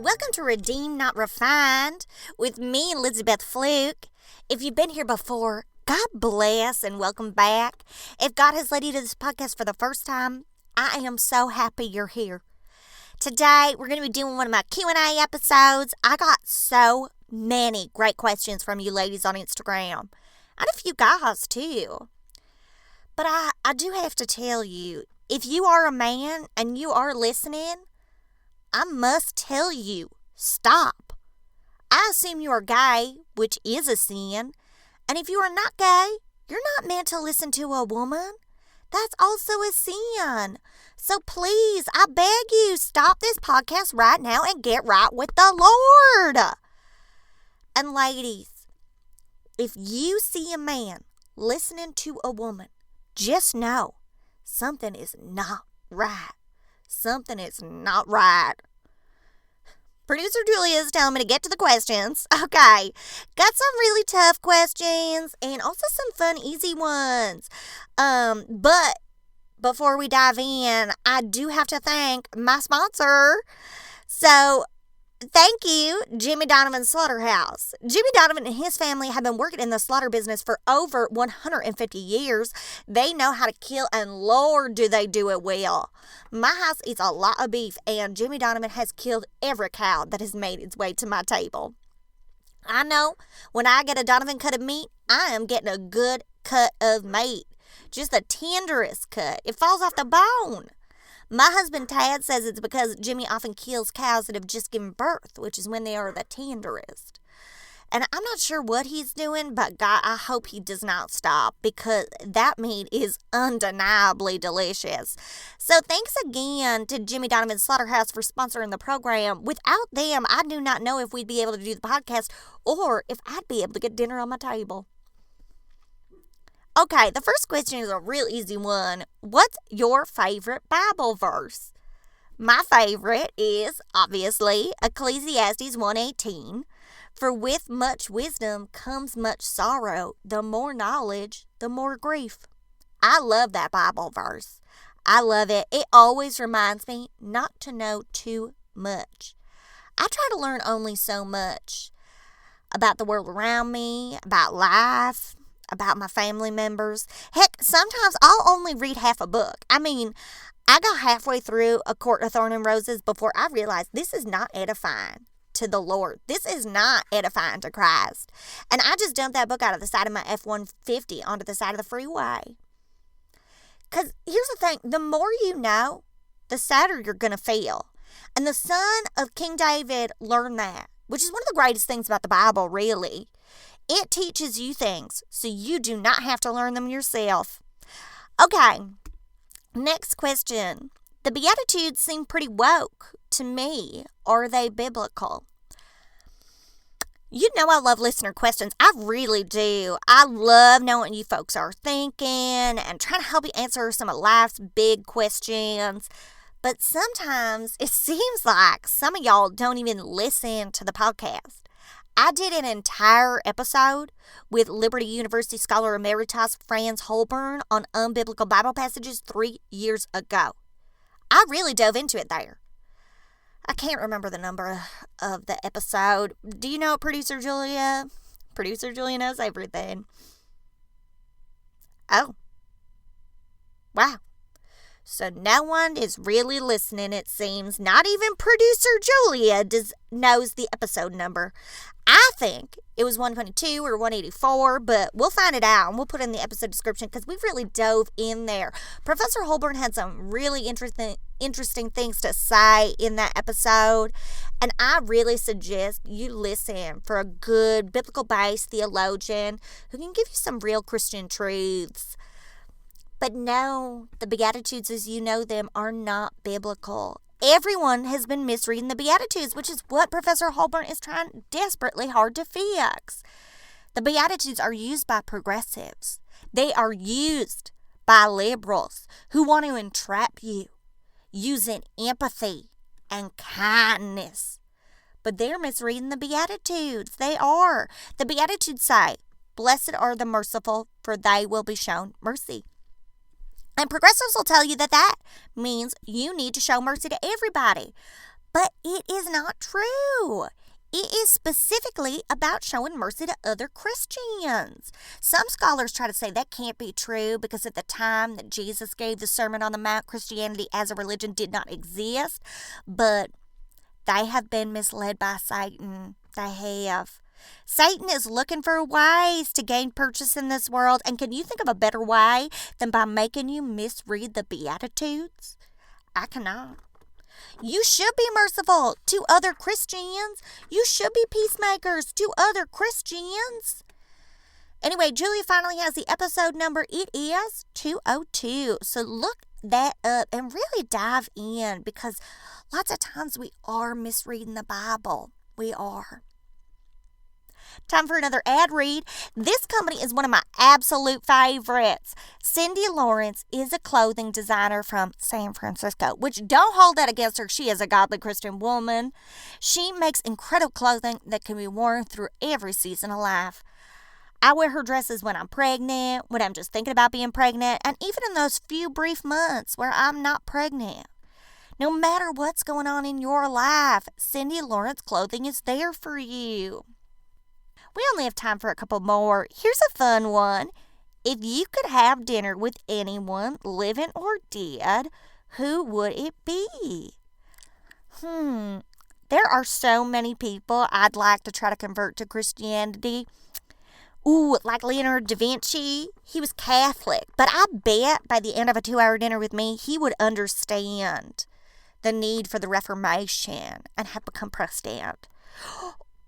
Welcome to Redeemed Not Refined with me, Elizabeth Fluke. If you've been here before, God bless and welcome back. If God has led you to this podcast for the first time, I am so happy you're here. Today, we're going to be doing one of my Q&A episodes. I got so many great questions from you ladies on Instagram, and a few guys too. But I do have to tell you, if you are a man and you are listening, I must tell you, stop. I assume you are gay, which is a sin. And if you are not gay, you're not meant to listen to a woman. That's also a sin. So please, I beg you, stop this podcast right now and get right with the Lord. And ladies, if you see a man listening to a woman, just know something is not right. Something is not right. Producer Julia is telling me to get to the questions. Okay, got some really tough questions and also some fun, easy ones. But before we dive in, I do have to thank my sponsor. So, thank you, Jimmy Donovan Slaughterhouse. Jimmy Donovan and his family have been working in the slaughter business for over 150 years. They know how to kill, and Lord, do they do it well. My house eats a lot of beef, and Jimmy Donovan has killed every cow that has made its way to my table. I know when I get a Donovan cut of meat, I am getting a good cut of meat. Just the tenderest cut. It falls off the bone. My husband Tad says it's because Jimmy often kills cows that have just given birth, which is when they are the tenderest. And I'm not sure what he's doing, but God, I hope he does not stop because that meat is undeniably delicious. So thanks again to Jimmy Donovan Slaughterhouse for sponsoring the program. Without them, I do not know if we'd be able to do the podcast or if I'd be able to get dinner on my table. Okay, the first question is a real easy one. What's your favorite Bible verse? My favorite is, obviously, Ecclesiastes 1:18. For with much wisdom comes much sorrow. The more knowledge, the more grief. I love that Bible verse. I love it. It always reminds me not to know too much. I try to learn only so much about the world around me, about life, about my family members. Heck, sometimes I'll only read half a book. I mean, I got halfway through A Court of Thorns and Roses before I realized this is not edifying to the Lord. This is not edifying to Christ. And I just dumped that book out of the side of my F-150 onto the side of the freeway. Because here's the thing, the more you know, the sadder you're going to feel. And the son of King David learned that, which is one of the greatest things about the Bible, really. It teaches you things, so you do not have to learn them yourself. Okay, next question. The Beatitudes seem pretty woke to me. Are they biblical? You know I love listener questions. I really do. I love knowing what you folks are thinking and trying to help you answer some of life's big questions. But sometimes it seems like some of y'all don't even listen to the podcast. I did an entire episode with Liberty University Scholar Emeritus Franz Holborn on unbiblical Bible passages 3 years ago. I really dove into it there. I can't remember the number of the episode. Do you know Producer Julia? Producer Julia knows everything. Oh. Wow. So no one is really listening, it seems. Not even Producer Julia knows the episode number. I think it was 122 or 184, but we'll find it out and we'll put it in the episode description because we really dove in there. Professor Holborn had some really interesting things to say in that episode, and I really suggest you listen for a good biblical-based theologian who can give you some real Christian truths. But no, the Beatitudes as you know them are not biblical. Everyone has been misreading the Beatitudes, which is what Professor Holborn is trying desperately hard to fix. The Beatitudes are used by progressives. They are used by liberals who want to entrap you using empathy and kindness. But they're misreading the Beatitudes. They are. The Beatitudes say, "Blessed are the merciful, for they will be shown mercy." And progressives will tell you that means you need to show mercy to everybody. But it is not true. It is specifically about showing mercy to other Christians. Some scholars try to say that can't be true because at the time that Jesus gave the Sermon on the Mount, Christianity as a religion did not exist. But they have been misled by Satan. They have. Satan is looking for ways to gain purchase in this world. And can you think of a better way than by making you misread the Beatitudes? I cannot. You should be merciful to other Christians. You should be peacemakers to other Christians. Anyway, Julia finally has the episode number. It is 202. So look that up and really dive in because lots of times we are misreading the Bible. We are. Time for another ad read. This company is one of my absolute favorites. Cindy Lawrence is a clothing designer from San Francisco, which don't hold that against her. She is a godly Christian woman. She makes incredible clothing that can be worn through every season of life. I wear her dresses when I'm pregnant, when I'm just thinking about being pregnant, and even in those few brief months where I'm not pregnant. No matter what's going on in your life, Cindy Lawrence clothing is there for you. We only have time for a couple more. Here's a fun one. If you could have dinner with anyone, living or dead, who would it be? There are so many people I'd like to try to convert to Christianity. Like Leonardo da Vinci. He was Catholic, but I bet by the end of a 2-hour dinner with me, he would understand the need for the Reformation and have become Protestant.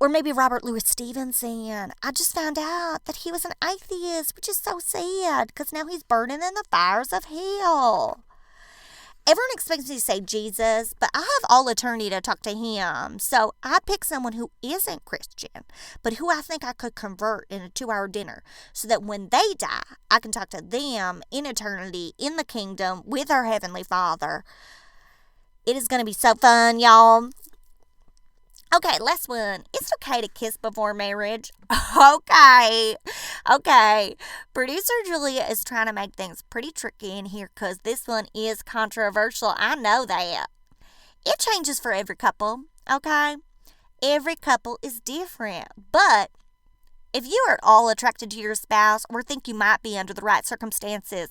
Or maybe Robert Louis Stevenson. I just found out that he was an atheist, which is so sad because now he's burning in the fires of hell. Everyone expects me to say Jesus, but I have all eternity to talk to him. So I pick someone who isn't Christian, but who I think I could convert in a 2-hour dinner so that when they die, I can talk to them in eternity, in the kingdom, with our Heavenly Father. It is going to be so fun, y'all. Okay, last one. It's okay to kiss before marriage. Okay. Producer Julia is trying to make things pretty tricky in here because this one is controversial. I know that. It changes for every couple, okay? Every couple is different. But if you are at all attracted to your spouse or think you might be under the right circumstances,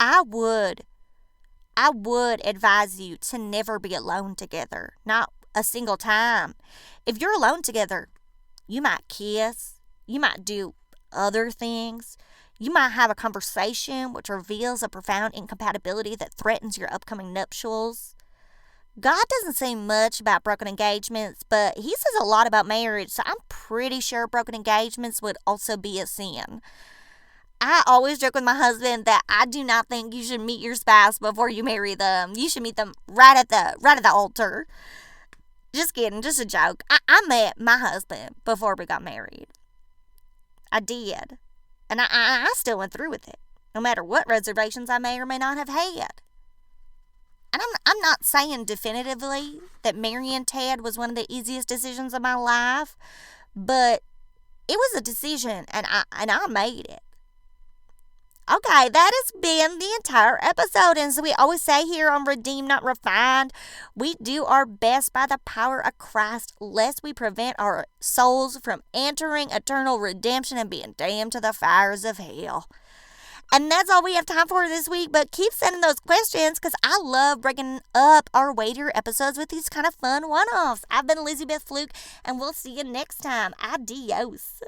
I would advise you to never be alone together. Not a single time. If you're alone together, you might kiss, you might do other things, you might have a conversation which reveals a profound incompatibility that threatens your upcoming nuptials. God doesn't say much about broken engagements, but he says a lot about marriage, so I'm pretty sure broken engagements would also be a sin. I always joke with my husband that I do not think you should meet your spouse before you marry them. You should meet them right at the altar. Just kidding, just a joke. I met my husband before we got married. I did. And I still went through with it, no matter what reservations I may or may not have had. And I'm not saying definitively that marrying Ted was one of the easiest decisions of my life, but it was a decision, and I made it. Okay, that has been the entire episode. And so we always say here on Redeemed Not Refined, we do our best by the power of Christ, lest we prevent our souls from entering eternal redemption and being damned to the fires of hell. And that's all we have time for this week, but keep sending those questions because I love breaking up our weightier episodes with these kind of fun one-offs. I've been Elizabeth Fluke, and we'll see you next time. Adios.